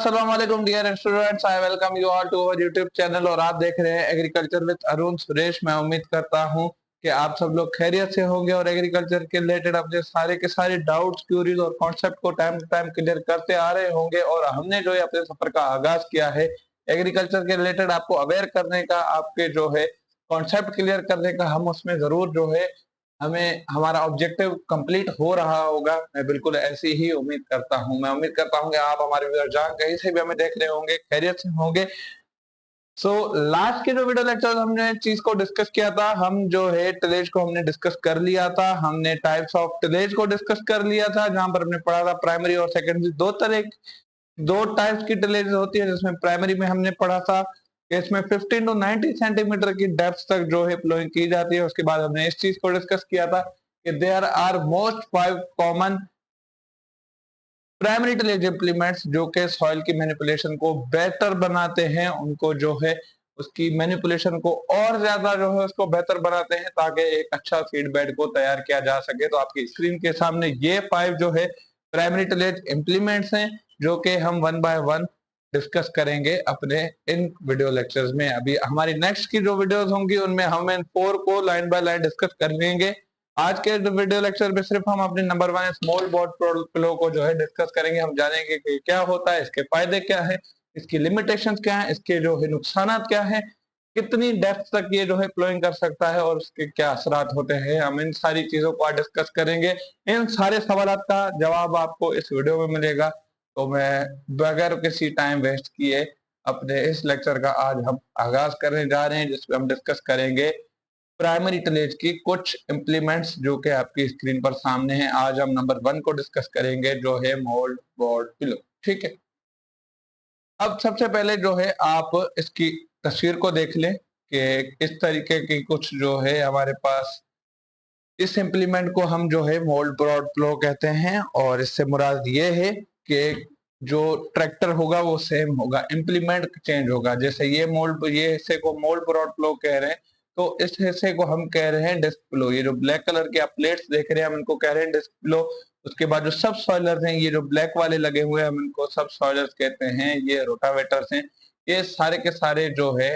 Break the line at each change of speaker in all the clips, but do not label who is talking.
अस्सलाम वालेकुम dear students, I welcome you all to our YouTube channel और आप देख रहे हैं एग्रीकल्चर विद अरुण सुरेश। मैं उम्मीद करता हूं कि आप सब लोग खैरियत से होंगे और एग्रीकल्चर के रिलेटेड अपने सारे के सारे डाउट्स, क्यूरीज और कॉन्सेप्ट को टाइम टू टाइम क्लियर करते आ रहे होंगे। और हमने जो है अपने सफर का आगाज किया है एग्रीकल्चर के रिलेटेड आपको अवेयर करने का, आपके जो है कॉन्सेप्ट क्लियर करने का। हम उसमें जरूर जो है हमें हमारा ऑब्जेक्टिव कंप्लीट हो रहा होगा, मैं बिल्कुल ऐसी ही उम्मीद करता हूं। मैं उम्मीद करता हूं कि आप हमारे व्यूअर जहां कहीं से भी हमें देख रहे होंगे खैरियत से होंगे। लास्ट के जो वीडियो लेक्चर हमने चीज को डिस्कस किया था, हम जो है टिलेज को हमने डिस्कस कर लिया था। हमने टाइप्स ऑफ टिलेज को डिस्कस कर लिया था, जहां पर हमने पढ़ा था प्राइमरी और सेकेंडरी दो टाइप्स की टिलेज होती है। जिसमें प्राइमरी में हमने पढ़ा था कि इसमें 15 टू 90 सेंटीमीटर की डेप्थ तक जो है प्लोइंग की जाती है। उसके बाद हमने इस चीज को डिस्कस किया था कि there are most 5 common primary tillage implements जो कि सॉइल की मैनिपुलेशन को बेहतर बनाते हैं, उनको जो है उसकी मैनिपुलेशन को और ज्यादा जो है उसको बेहतर बनाते हैं ताकि एक अच्छा सीड बेड को तैयार किया जा सके। तो आपकी स्क्रीन के सामने ये 5 जो है प्राइमरी टिलेज इंप्लीमेंट्स हैं जो कि हम वन बाय वन डिस्कस करेंगे अपने इन वीडियो लेक्चर्स में। अभी हमारी नेक्स्ट की जो वीडियोस होंगी उनमें हम इन 4 को लाइन बाय लाइन डिस्कस कर लेंगे। आज के वीडियो लेक्चर में सिर्फ हम अपने नंबर 1 स्मॉल बोर्ड फ्लो को जो है डिस्कस करेंगे। हम जानेंगे कि क्या होता है, इसके फायदे क्या है, इसकी लिमिटेशंस क्या है, इसके जो है नुकसान क्या है, कितनी डेप्थ तक ये जो है प्लोइंग कर सकता है और उसके क्या असरात होते हैं। हम इन सारी चीजों को आज डिस्कस करेंगे। इन सारे सवालों का जवाब आपको इस वीडियो में मिलेगा। तो मैं बगैर किसी टाइम वेस्ट किए अपने इस लेक्चर का आज हम आगाज करने जा रहे हैं, जिसमें हम डिस्कस करेंगे प्राइमरी टिलेज की कुछ इंप्लीमेंट्स जो कि आपकी स्क्रीन पर सामने हैं। आज हम नंबर 1 को डिस्कस करेंगे जो है मोल्ड बोर्ड पिलो। ठीक है, अब सबसे पहले जो है आप इसकी तस्वीर को देख लें कि इस तरीके की कुछ जो है हमारे पास इस इम्प्लीमेंट को हम जो है मोल्ड बोर्ड पिलो कहते हैं। और इससे मुराद ये है कि जो ट्रैक्टर होगा वो सेम होगा, इम्प्लीमेंट चेंज होगा। जैसे ये हिस्से को मोल्ड बोर्ड पिलो कह रहे हैं, तो इस हिस्से को हम कह रहे हैं डिस्क पिलो। ये जो ब्लैक कलर के आप प्लेट्स देख रहे हैं हम इनको कह रहे हैं डिस्क पिलो। उसके बाद जो सब सॉइलर्स हैं, ये जो ब्लैक वाले लगे हुए हैं हम इनको सब सॉइलर्स कहते हैं। ये रोटावेटर्स हैं। ये सारे के सारे जो है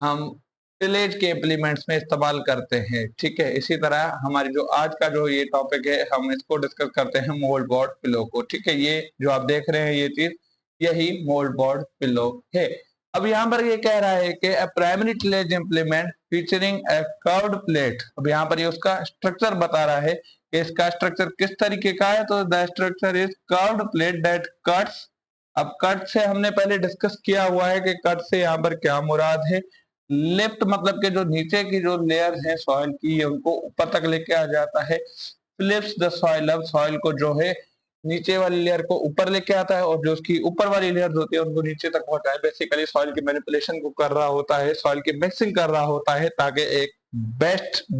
हम टिलेज के इम्प्लीमेंट्स में इस्तेमाल करते हैं। ठीक है, इसी तरह हमारी जो आज का जो ये टॉपिक है हम इसको डिस्कस करते हैं मोल्ड बोर्ड पिलो को। ठीक है, ये जो आप देख रहे हैं ये चीज यही मोल्ड बोर्ड पिलो है। अब यहाँ पर ये कह रहा है कि प्राइमरी टिलेज इम्प्लीमेंट फीचरिंग ए कर्व्ड प्लेट। अब यहाँ पर ये उसका स्ट्रक्चर बता रहा है कि इसका स्ट्रक्चर किस तरीके का है। तो the structure is curved plate that cuts. अब कट से हमने पहले डिस्कस किया हुआ है कि कट से यहाँ पर क्या मुराद है। लिफ्ट मतलब कि जो नीचे की जो लेयर है सॉइल की उनको ऊपर तक लेके आ जाता है। फ्लिप्स द सॉइल, अब सॉइल को जो है नीचे वाली लेयर को ऊपर लेके आता है और जो उसकी ऊपर वाली लेयर होती है उनको नीचे तक पहुंचाए। बेसिकली सॉइल की मैनिपुलेशन को कर रहा होता है, सॉइल की मिक्सिंग कर रहा होता है ताकि एक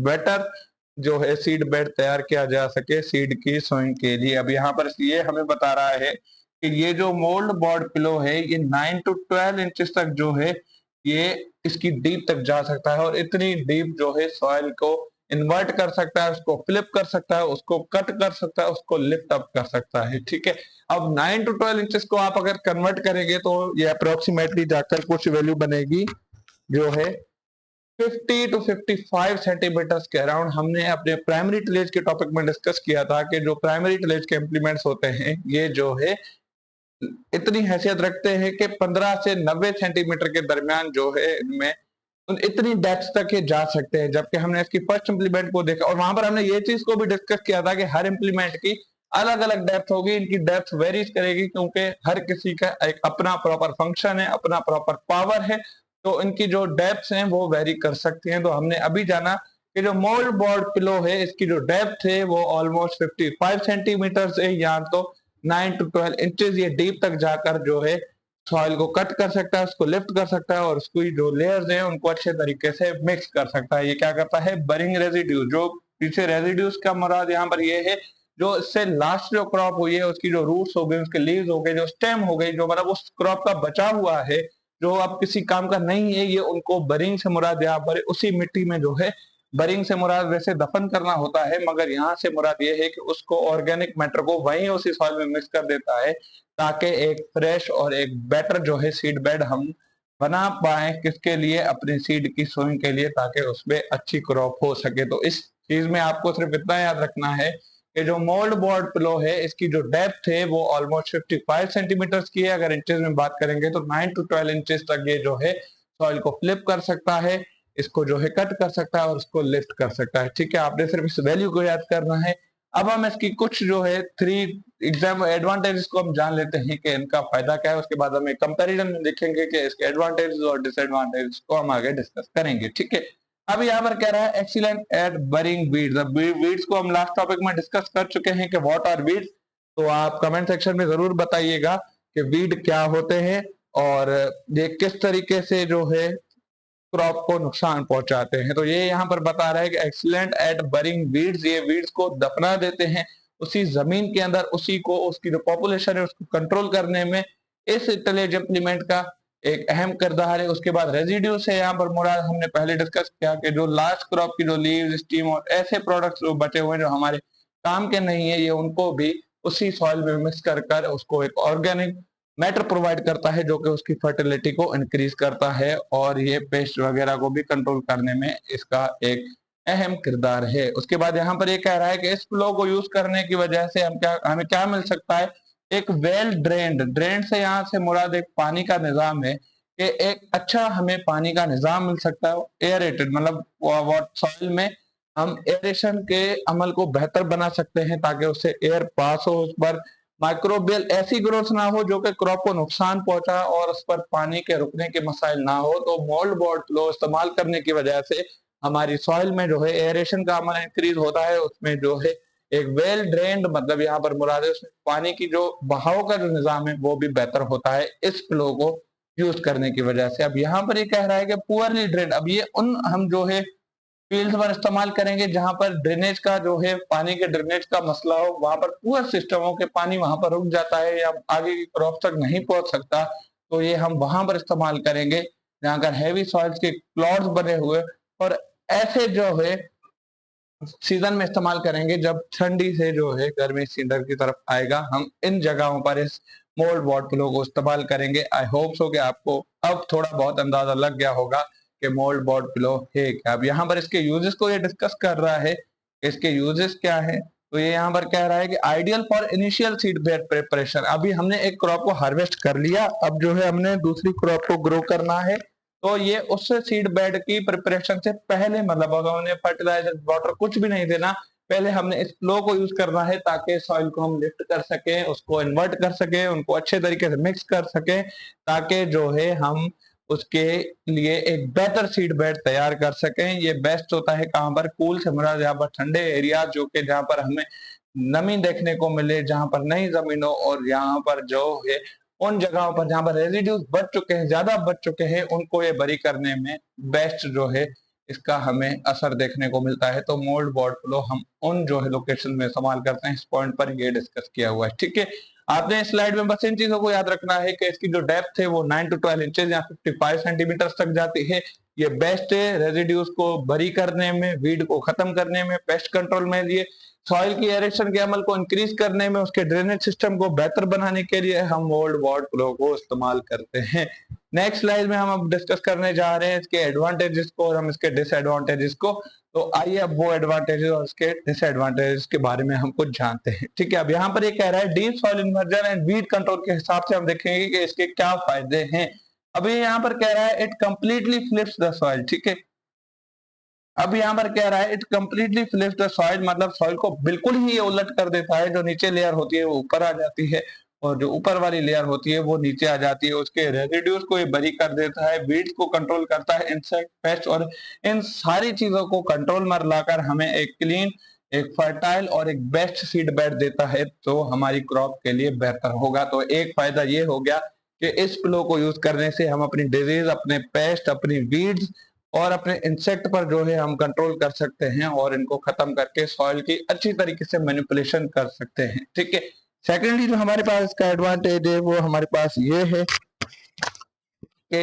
बेटर जो है सीड बेड तैयार किया जा सके सीड की सोइंग के लिए। अब यहाँ पर ये हमें बता रहा है कि ये जो मोल्ड बोर्ड पिलो है ये 9 टू 12 इंचेस तक जो है ये इसकी डीप तक जा सकता है और इतनी डीप जो है सॉइल को इन्वर्ट कर सकता है, उसको फ्लिप कर सकता है, उसको कट कर सकता है, उसको लिफ्ट अप कर सकता है। ठीक है, अब 9 टू 12 इंचेस को आप अगर कन्वर्ट करेंगे तो ये अप्रोक्सीमेटली जाकर कुछ वैल्यू बनेगी जो है 50 टू 55 सेंटीमीटर के अराउंड। हमने अपने प्राइमरी टिलेज के टॉपिक में डिस्कस किया था कि जो प्राइमरी टिलेज के इम्प्लीमेंट्स होते हैं ये जो है इतनी हैसियत रखते हैं कि 15 से 90 सेंटीमीटर के दरमियान जो है इनमें इतनी डेप्थ तक ये जा सकते हैं। जबकि हमने इसकी फर्स्ट इम्प्लीमेंट को देखा और वहां पर हमने ये चीज को भी डिस्कस किया था कि हर इम्प्लीमेंट की अलग अलग डेप्थ होगी, इनकी डेप्थ वेरीज करेगी क्योंकि हर किसी का एक अपना प्रॉपर फंक्शन है, अपना प्रॉपर पावर है, तो इनकी जो डेप्थ हैं वो वेरी कर सकती हैं। तो हमने अभी जाना कि जो मोल्ड बोर्ड पिलो है इसकी जो डेप्थ है वो ऑलमोस्ट 55 सेंटीमीटर है, या तो 9 टू 12 इंचेस ये डीप तक जाकर जो है सॉइल को कट कर सकता है, उसको लिफ्ट कर सकता है और उसकी जो लेयर्स हैं उनको अच्छे तरीके से मिक्स कर सकता है। ये क्या करता है, बरिंग रेजिड्यू, जो पीछे रेजिड्यूज का मुराद यहाँ पर ये है जो इससे लास्ट जो क्रॉप हुई है उसकी जो रूट्स हो गई, उसके लीव्स हो गए, जो स्टेम हो गई, जो मतलब उस क्रॉप का बचा हुआ है जो अब किसी काम का नहीं है, ये उनको बरिंग से मुराद यहाँ पर उसी मिट्टी में जो है बरिंग से मुराद वैसे दफन करना होता है, मगर यहाँ से मुराद ये है कि उसको ऑर्गेनिक मैटर को वहीं उसी सॉइल में मिक्स कर देता है, ताकि एक फ्रेश और एक बेटर जो है सीड बेड हम बना पाए, किसके लिए, अपनी सीड की सोइंग के लिए, ताकि उसमें अच्छी क्रॉप हो सके। तो इस चीज में आपको सिर्फ इतना याद रखना है कि जो मोल्ड बोर्ड पिलो है, इसकी जो डेप्थ है वो ऑलमोस्ट 55 सेंटीमीटर की है। अगर इंचेस में बात करेंगे तो 9 टू 12 इंचेस तक ये जो है सॉइल को फ्लिप कर सकता है, इसको जो है कट कर सकता है और उसको लिफ्ट कर सकता है। ठीक है, आपने सिर्फ इस वैल्यू को याद करना है। अब हम इसकी कुछ जो है 3 एग्जाम एडवांटेजेस को हम जान लेते हैं कि इनका फायदा क्या है। उसके बाद हम एक कंपैरिजन में देखेंगे कि इसके एडवांटेजेस और डिसएडवांटेजेस को हम आगे डिस्कस करेंगे। ठीक है, अब यहाँ पर कह रहा है एक्सीलेंट एट बरिंग वीड्स। अब वीड्स को हम लास्ट टॉपिक में डिस्कस कर चुके हैं कि व्हाट आर वीड्स। तो आप कमेंट सेक्शन में जरूर बताइएगा कि वीड क्या होते हैं और ये किस तरीके से जो है क्रॉप को नुकसान पहुंचाते हैं। तो ये यहाँ पर बता रहा है कि एक्सीलेंट एट बरिंग वीड्स, ये वीड्स को दफना देते हैं उसी जमीन के अंदर, उसी को, उसकी जो पॉपुलेशन है उसको कंट्रोल करने में इस टिलेज इम्प्लीमेंट का एक अहम किरदार है। उसके बाद रेजिड्यू से यहाँ पर मुराद हमने पहले डिस्कस किया कि जो लास्ट क्रॉप की जो लीव्स, स्टीम और ऐसे प्रोडक्ट्स जो बचे हुए हैं जो हमारे काम के नहीं है, ये उनको भी उसी सॉइल में मिक्स कर कर उसको एक ऑर्गेनिक मैटर प्रोवाइड करता है, जो कि उसकी फर्टिलिटी को इंक्रीज करता है और ये पेस्ट वगैरह को भी कंट्रोल करने में इसका एक अहम किरदार है। उसके बाद यहाँ पर ये कह रहा है कि इस फ्लो को यूज करने की वजह से हमें क्या मिल सकता है, एक वेल ड्रेन्ड, ड्रेन से यहाँ से मुराद एक पानी का निजाम है कि एक अच्छा हमें पानी का निजाम मिल सकता है। एयरेटेड मतलब सॉइल में हम एरेशन के अमल को बेहतर बना सकते हैं, ताकि उससे एयर पास हो, उस पर माइक्रोबियल ऐसी ग्रोथ ना हो जो कि क्रॉप को नुकसान पहुंचा और उस पर पानी के रुकने के मसाइल ना हो। तो मोल्ड बोर्ड फ्लो इस्तेमाल करने की वजह से हमारी सॉइल में जो है एरेशन का अमल इंक्रीज होता है, उसमें जो है एक वेल ड्रेन्ड, मतलब यहाँ पर मुराद है उसमें पानी की जो बहाव का जो निजाम है वो भी बेहतर होता है इस फ्लो को यूज करने की वजह से। अब यहाँ पर ये कह रहा है कि पुअरली ड्रेन्ड, अब ये उन हम जो है फील्ड पर इस्तेमाल करेंगे जहां पर ड्रेनेज का जो है पानी के ड्रेनेज का मसला हो, वहां पर पुअर सिस्टम हो के पानी वहां पर रुक जाता है या आगे की क्रॉप तक नहीं पहुंच सकता, तो ये हम वहां पर इस्तेमाल करेंगे जहां पर हैवी सॉइल्स के क्लॉड्स बने हुए, और ऐसे जो है सीजन में इस्तेमाल करेंगे जब ठंडी से जो है गर्मी सीजन की तरफ आएगा, हम इन जगहों पर इस मोल्ड वाटर फ्लो को इस्तेमाल करेंगे। आई होप सो कि आपको अब थोड़ा बहुत अंदाजा लग गया होगा कि मोल्ड वाटर फ्लो है क्या। अब यहाँ पर इसके यूजेस को ये डिस्कस कर रहा है, इसके यूजेस क्या है। तो ये यहाँ पर कह रहा है कि ideal for initial seed bed preparation. अभी हमने एक क्रॉप को हार्वेस्ट कर लिया, अब जो है हमने दूसरी क्रॉप को ग्रो करना है, तो ये उस सीड बेड की प्रिपरेशन से पहले, मतलब अगर उन्हें फर्टिलाइजर वाटर कुछ भी नहीं देना, पहले हमने इस फ्लो को यूज करना है ताकि सॉइल को हम लिफ्ट कर सके, उसको इन्वर्ट कर सके, उनको अच्छे तरीके से मिक्स कर सके, ताकि जो है हम उसके लिए एक बेहतर सीड बेड तैयार कर सकें। ये बेस्ट होता है कहाँ पर, कूल से मुराद यहाँ पर ठंडे एरिया, जो कि जहाँ पर हमें नमी देखने को मिले, जहाँ पर नई जमीन हो, और यहाँ पर जो है उन जगहों पर जहां पर रेजिड्यूज बढ़ चुके हैं, ज्यादा बढ़ चुके हैं, उनको ये बरी करने में बेस्ट जो है इसका हमें असर देखने को मिलता है। तो मोल्ड बोर्ड फ्लो हम उन जो है लोकेशन में इस्तेमाल करते हैं, इस पॉइंट पर ये डिस्कस किया हुआ है। ठीक है, आपने इस स्लाइड में बस इन चीजों को याद रखना है कि इसकी जो डेप्थ है वो 9 टू 12 इंचेस या 55 सेंटीमीटर तक जाती है। ये बेस्ट है रेजिड्यूज को बरी करने में, वीड को खत्म करने में, पेस्ट कंट्रोल में, लिए सॉइल की एरेशन के अमल को इंक्रीज करने में, उसके ड्रेनेज सिस्टम को बेहतर बनाने के लिए हम मोल्ड बोर्ड फ्लो को इस्तेमाल करते हैं। नेक्स्ट स्लाइड में हम अब डिस्कस करने जा रहे हैं इसके एडवांटेजेस को और हम इसके डिसएडवांटेजेस को। तो आइए अब वो एडवांटेजेस और इसके डिसएडवांटेजेस के बारे में हम कुछ जानते हैं। ठीक है, अब यहाँ पर ये कह रहा है deep soil inversion and weed control के हिसाब से हम देखेंगे कि इसके क्या फायदे हैं। अभी यहाँ पर कह रहा है it completely flips the soil. ठीक है, अब यहाँ पर कह रहा है it completely flips the soil, मतलब सॉइल को बिल्कुल ही उलट कर देता है। जो नीचे लेयर होती है वो ऊपर आ जाती है और जो ऊपर वाली लेयर होती है वो नीचे आ जाती है। उसके रेजिड्यूज को ये बरी कर देता है, वीड्स को कंट्रोल करता है, इंसेक्ट, पेस्ट और इन सारी चीजों को कंट्रोल में लाकर हमें एक क्लीन, एक फर्टाइल और एक बेस्ट सीड बेड देता है, तो हमारी क्रॉप के लिए बेहतर होगा। तो एक फायदा ये हो गया कि इस फ्लो को यूज करने से हम अपनी डिजीज, अपने पेस्ट, अपनी वीड्स और अपने इंसेक्ट पर जो है हम कंट्रोल कर सकते हैं और इनको खत्म करके सॉइल की अच्छी तरीके से मैनिपुलेशन कर सकते हैं। ठीक है, सेकेंडली जो हमारे पास इसका एडवांटेज है वो हमारे पास ये है कि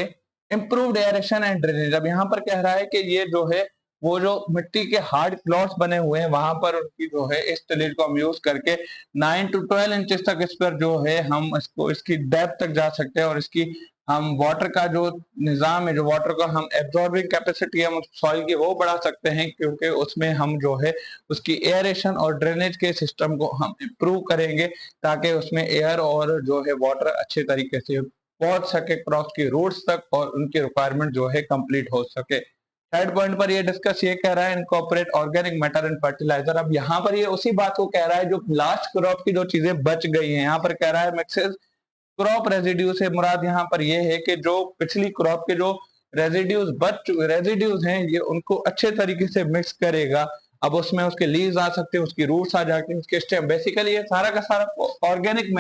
इम्प्रूव्ड एरेशन एंड ड्रेनेज। अब यहाँ पर कह रहा है कि ये जो है वो जो मिट्टी के हार्ड क्लॉट्स बने हुए हैं वहां पर उनकी जो है इस टिलेज को हम यूज करके 9 to 12 इंचेस तक इस पर जो है हम इसको इसकी डेप्थ तक जा सकते हैं, और इसकी हम वाटर का जो निजाम है, जो वाटर का हम एब्जॉर्बिंग कैपेसिटी हम सॉइल की वो बढ़ा सकते हैं, क्योंकि उसमें हम जो है उसकी एयरेशन और ड्रेनेज के सिस्टम को हम इम्प्रूव करेंगे, ताकि उसमें एयर और जो है वाटर अच्छे तरीके से पहुंच सके क्रॉप की रूट्स तक, और उनकी रिक्वायरमेंट जो है कंप्लीट हो सके। थर्ड पॉइंट पर ये डिस्कस ये कह रहा है incorporate organic matter and fertiliser. अब यहाँ पर ये उसी बात को कह रहा है जो लास्ट क्रॉप की जो चीजें बच गई हैं, यहाँ पर कह रहा है मिक्सेस क्रॉप रेजिड्यू से मुराद यहाँ पर ये है कि जो पिछली क्रॉप के जो रेजिड्यूज हैं ये उनको अच्छे तरीके से मिक्स करेगा। अब उसमें उसके लीव्स आ सकते हैं, उसकी रूट्स आ जाती हैं, उसके स्टेम, बेसिकली ये सारा का सारा ऑर्गेनिक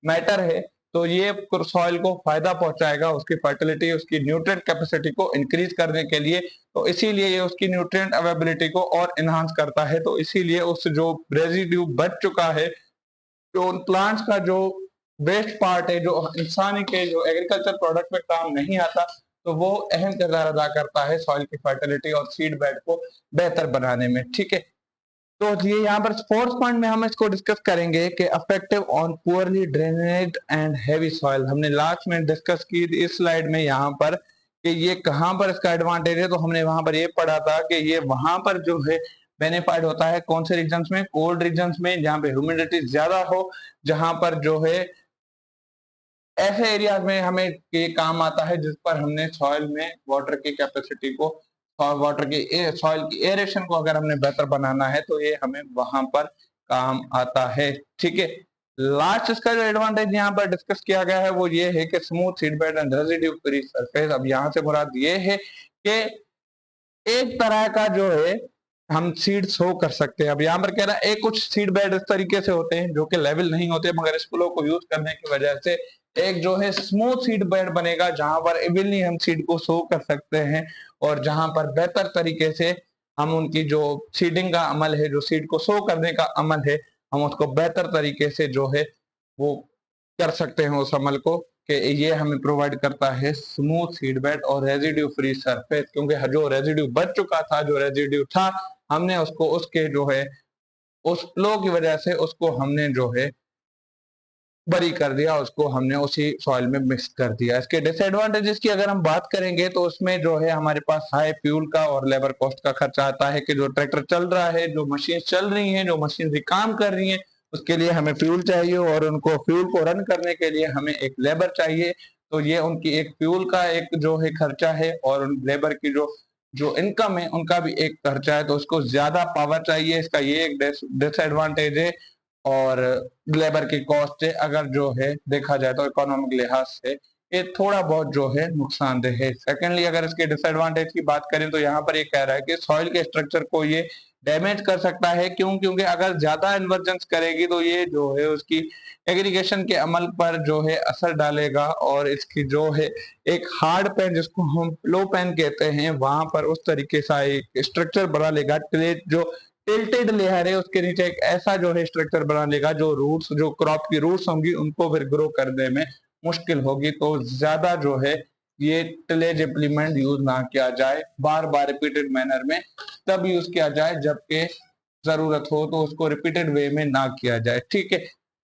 मैटर है। तो ये सॉइल को फायदा पहुंचाएगा, उसकी फर्टिलिटी, उसकी न्यूट्रिएंट कैपेसिटी को इंक्रीज करने के लिए। तो इसीलिए ये उसकी न्यूट्रिएंट अवेलेबिलिटी को और इनहांस करता है। तो इसीलिए उस जो रेजिड्यू बच चुका है, जो उन प्लांट्स का जो वेस्ट पार्ट है, जो इंसानी के जो एग्रीकल्चर प्रोडक्ट में काम नहीं आता, तो वो अहम किरदार अदा करता है सॉइल की फर्टिलिटी और सीड बेड को बेहतर बनाने में। ठीक है, तो ये यहाँ पर फोर्थ पॉइंट में हम इसको डिस्कस करेंगे कि affective on poorly drained and heavy soil. हमने लास्ट में डिस्कस की इस स्लाइड में यहाँ पर कि ये कहाँ पर इसका एडवांटेज है। तो हमने वहां पर ये पढ़ा था कि ये वहां पर जो है बेनिफाइड होता है कौन से रीजन्स में, कोल्ड रीजन्स में, जहाँ पे ह्यूमिडिटी ज्यादा हो, जहां पर जो है ऐसे एरियाज में हमें ये काम आता है जिस पर हमने सॉइल में वाटर की कैपेसिटी को, वाटर की सॉइल की एरेशन को अगर हमने बेहतर बनाना है तो ये हमें वहां पर काम आता है। ठीक है, लास्ट इसका जो एडवांटेज यहाँ पर डिस्कस किया गया है वो ये है कि smooth seed bed and residue free surface. अब यहाँ से मुराद ये है कि एक तरह का जो है हम सीड सो कर सकते हैं। अब यहाँ पर कह रहा है एक कुछ सीड बेड इस तरीके से होते हैं जो कि लेवल नहीं होते, मगर इस फ्लो को यूज करने की वजह से एक जो है स्मूथ सीड बेड बनेगा, जहां पर इवनली हम सीड को सो कर सकते हैं, और जहां पर बेहतर तरीके से हम उनकी जो सीडिंग का अमल है, जो सीड को सो करने का अमल है, हम उसको बेहतर तरीके से जो है वो कर सकते हैं उस अमल को, कि ये हमें प्रोवाइड करता है स्मूथ सीड बेड और रेजिड्यू फ्री सरफेस। क्योंकि जो रेजिड्यू बच चुका था, जो रेजिड्यू था, हमने उसको उसके जो है उस फ्लो की वजह से उसको हमने जो है बरी कर दिया, उसको हमने उसी सॉइल में मिक्स कर दिया। इसके डिसएडवांटेजेस की अगर हम बात करेंगे तो उसमें जो है हमारे पास हाई फ्यूल का और लेबर कॉस्ट का खर्चा आता है, कि जो ट्रैक्टर चल रहा है, जो मशीन चल रही है, जो मशीन काम कर रही है, उसके लिए हमें फ्यूल चाहिए, और उनको फ्यूल को रन करने के लिए हमें एक लेबर चाहिए। तो ये उनकी एक फ्यूल का एक जो है खर्चा है, और उन लेबर की जो जो इनकम है उनका भी एक खर्चा है, तो उसको ज्यादा पावर चाहिए। इसका ये एक डिसएडवांटेज है। और लेबर की कॉस्ट है, अगर जो है देखा जाए तो इकोनॉमिक लिहाज से ये थोड़ा बहुत जो है नुकसानदेह है। सेकेंडली अगर इसके डिसएडवांटेज की बात करें तो यहाँ पर ये कह रहा है कि सॉइल के स्ट्रक्चर को ये डैमेज कर सकता है। क्यों? क्योंकि अगर ज्यादा इन्वर्जेंस करेगी तो ये जो है उसकी एग्रीगेशन के अमल पर जो है असर डालेगा, और इसकी जो है एक हार्ड पैन, जिसको हम लो पैन कहते हैं, वहां पर उस तरीके से एक स्ट्रक्चर बना लेगा। जो टिल्टेड लेयर है उसके नीचे एक ऐसा जो है स्ट्रक्चर बना लेगा, जो रूट्स, जो क्रॉप की रूट्स होंगी उनको फिर ग्रो करने में मुश्किल होगी। तो ज्यादा जो है ये टिलेज इम्प्लीमेंट यूज ना किया जाए, बार बार रिपीटेड मैनर में तब यूज किया जाए जबकि जरूरत हो, तो उसको रिपीटेड वे में ना किया जाए। ठीक है,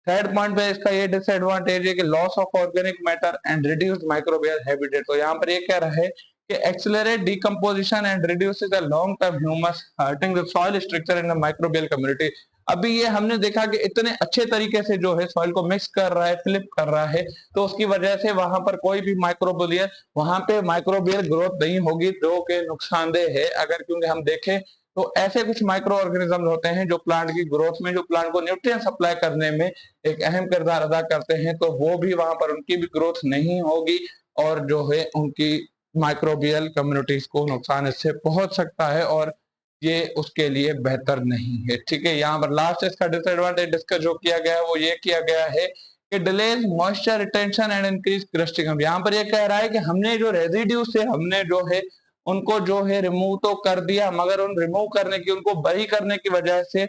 थर्ड पॉइंट पे इसका ये डिसएडवांटेज है कि loss of organic matter and reduced microbial habitat. तो यहाँ पर ये कह रहा है कि accelerate decomposition and reduces the long-term humus, hurting the soil structure in the microbial community। अभी ये हमने देखा कि इतने अच्छे तरीके से जो है सॉइल को मिक्स कर रहा है, फ्लिप कर रहा है, तो उसकी वजह से वहां पर कोई भी माइक्रोबियल, वहां पे माइक्रोबियल ग्रोथ नहीं होगी, जो कि नुकसानदेह है। अगर क्योंकि हम देखें तो ऐसे कुछ माइक्रो ऑर्गेनिज्म होते हैं जो प्लांट की ग्रोथ में, जो प्लांट को न्यूट्रिएंट सप्लाई करने में एक अहम किरदार अदा करते हैं, तो वो भी वहां पर उनकी भी ग्रोथ नहीं होगी, और जो है उनकी माइक्रोबियल कम्युनिटीज को नुकसान इससे पहुंच सकता है, और ये उसके लिए बेहतर नहीं है। ठीक है, यहाँ पर लास्ट इसका डिसएडवांटेज डिस्कस जो किया गया है वो ये किया गया है कि delays moisture retention and increase crusting. अब यहाँ पर ये कह रहा है कि हमने जो रेजिड्यू से हमने जो है उनको जो है रिमूव तो कर दिया, मगर उन रिमूव करने की, उनको बरी करने की वजह से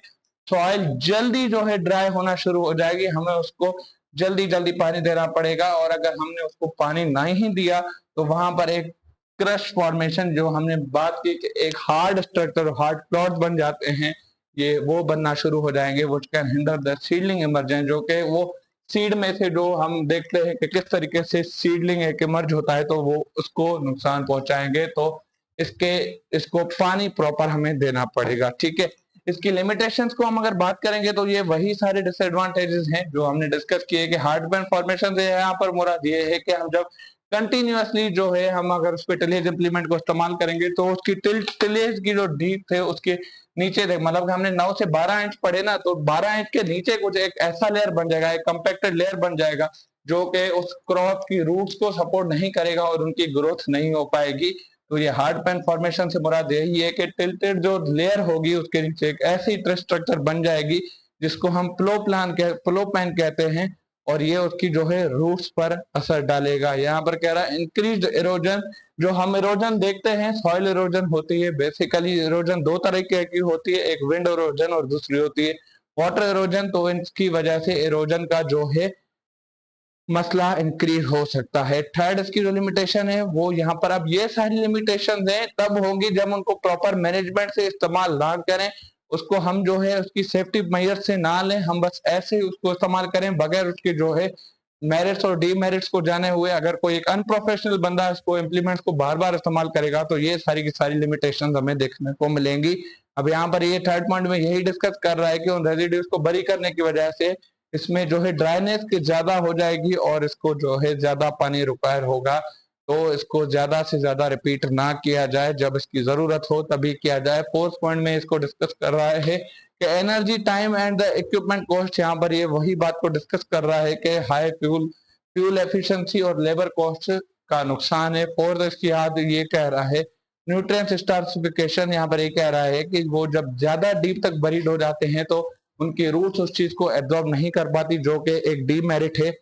सॉइल जल्दी जो है ड्राई होना शुरू हो जाएगी। हमें उसको जल्दी जल्दी पानी देना पड़ेगा, और अगर हमने उसको पानी नहीं दिया तो वहां पर एक क्रश फॉर्मेशन जो हमने बात की कि एक हार्ड स्ट्रक्चर, हार्ड प्लॉट बन जाते हैं, ये वो बनना शुरू हो जाएंगे, वो can hinder the seedling emergence, जो कि वो सीड में से जो हम देखते हैं कि किस तरीके से सीडलिंग एक इमर्ज होता है, तो वो उसको नुकसान पहुंचाएंगे। तो इसको पानी प्रॉपर हमें देना पड़ेगा, ठीक है। इसकी लिमिटेशंस को हम अगर बात करेंगे तो ये वही सारे डिसएडवांटेजेस हैं जो हमने डिस्कस किए कि हार्ड बैंड फॉर्मेशन से यहाँ पर मुराद ये है कि हम जब कंटिन्यूअसली जो है हम अगर उस पर टिलेज इंप्लीमेंट को इस्तेमाल करेंगे तो उसकी टिलेज की जो डीप है उसके नीचे देख, मतलब हमने 9 से 12 इंच पढ़े ना, तो 12 इंच के नीचे कुछ एक ऐसा लेयर बन जाएगा, एक कंपैक्टेड लेयर बन जाएगा जो कि उस क्रॉप की रूट्स को सपोर्ट नहीं करेगा और उनकी ग्रोथ नहीं हो पाएगी। तो ये हार्ड पैन फॉर्मेशन से मुराद यही है कि टिल्टेड जो लेयर होगी उसके नीचे एक ऐसी स्ट्रक्चर बन जाएगी जिसको हम प्लो पैन कहते हैं, और ये उसकी जो है रूट्स पर असर डालेगा। यहाँ पर कह रहा है इंक्रीज इरोजन। जो हम इरोजन देखते हैं सॉइल इरोजन होती है, बेसिकली इरोजन दो तरीके की होती है, एक विंड इरोजन और दूसरी होती है वाटर इरोजन। तो इसकी वजह से इरोजन का जो है मसला इंक्रीज हो सकता है। थर्ड इसकी जो लिमिटेशन है वो यहाँ पर, अब ये सारी लिमिटेशन है तब होंगी जब उनको प्रॉपर मैनेजमेंट से इस्तेमाल ना करें, उसको हम जो है उसकी सेफ्टी मेजर से ना लें, हम बस ऐसे ही उसको इस्तेमाल करें बगैर उसके जो है मेरिट्स और डीमेरिट्स को जाने हुए। अगर कोई एक अनप्रोफेशनल बंदा इसको इम्प्लीमेंट्स को बार बार इस्तेमाल करेगा तो ये सारी की सारी लिमिटेशन हमें देखने को मिलेंगी। अब यहाँ पर ये थर्ड पॉइंट में यही डिस्कस कर रहा है कि उन रेजिड्यूज को बरी करने की वजह से इसमें जो है ड्राइनेस की ज्यादा हो जाएगी और इसको जो है ज्यादा पानी रिक्वायर होगा। तो इसको ज्यादा से ज्यादा रिपीट ना किया जाए, जब इसकी जरूरत हो तभी किया जाए। फोर्थ पॉइंट में इसको डिस्कस कर रहा है कि energy, time and the equipment cost. यहाँ पर ये वही बात को डिस्कस कर रहा है कि हाई फ्यूल एफिशिएंसी और लेबर कॉस्ट का नुकसान है। फोर्थ इसकी याद ये कह रहा है न्यूट्रिएंट स्टार्सिफिकेशन। यहाँ पर ये कह रहा है कि वो जब ज्यादा डीप तक बरीड हो जाते हैं तो उनकी रूट्स उस चीज को एब्जॉर्ब नहीं कर पाती, जो कि एक डीमेरिट है।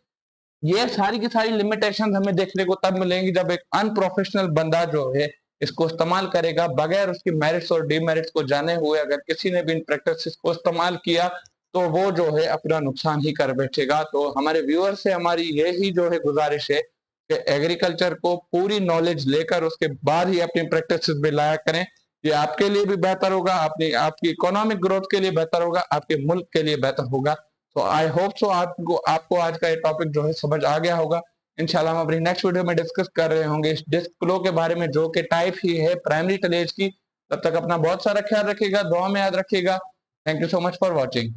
ये सारी की सारी लिमिटेशन हमें देखने को तब मिलेंगी जब एक अनप्रोफेशनल बंदा जो है इसको इस्तेमाल करेगा बगैर उसकी मेरिट्स और डीमेरिट्स को जाने हुए। अगर किसी ने भी इन प्रैक्टिस को इस्तेमाल किया तो वो जो है अपना नुकसान ही कर बैठेगा। तो हमारे व्यूअर से हमारी यही जो है गुजारिश है कि एग्रीकल्चर को पूरी नॉलेज लेकर उसके बाद ही अपनी प्रैक्टिस में लाया करें। ये आपके लिए भी बेहतर होगा, आपकी इकोनॉमिक ग्रोथ के लिए बेहतर होगा, आपके मुल्क के लिए बेहतर होगा। तो आई होप सो आपको आज का ये टॉपिक जो है समझ आ गया होगा। इंशाल्लाह हम अपनी नेक्स्ट वीडियो में डिस्कस कर रहे होंगे इस डिस्क फ्लो के बारे में, जो कि टाइप ही है प्राइमरी टिलेज की। तब तक अपना बहुत सारा ख्याल रखिएगा, दुआ में याद रखिएगा। Thank you so much for watching.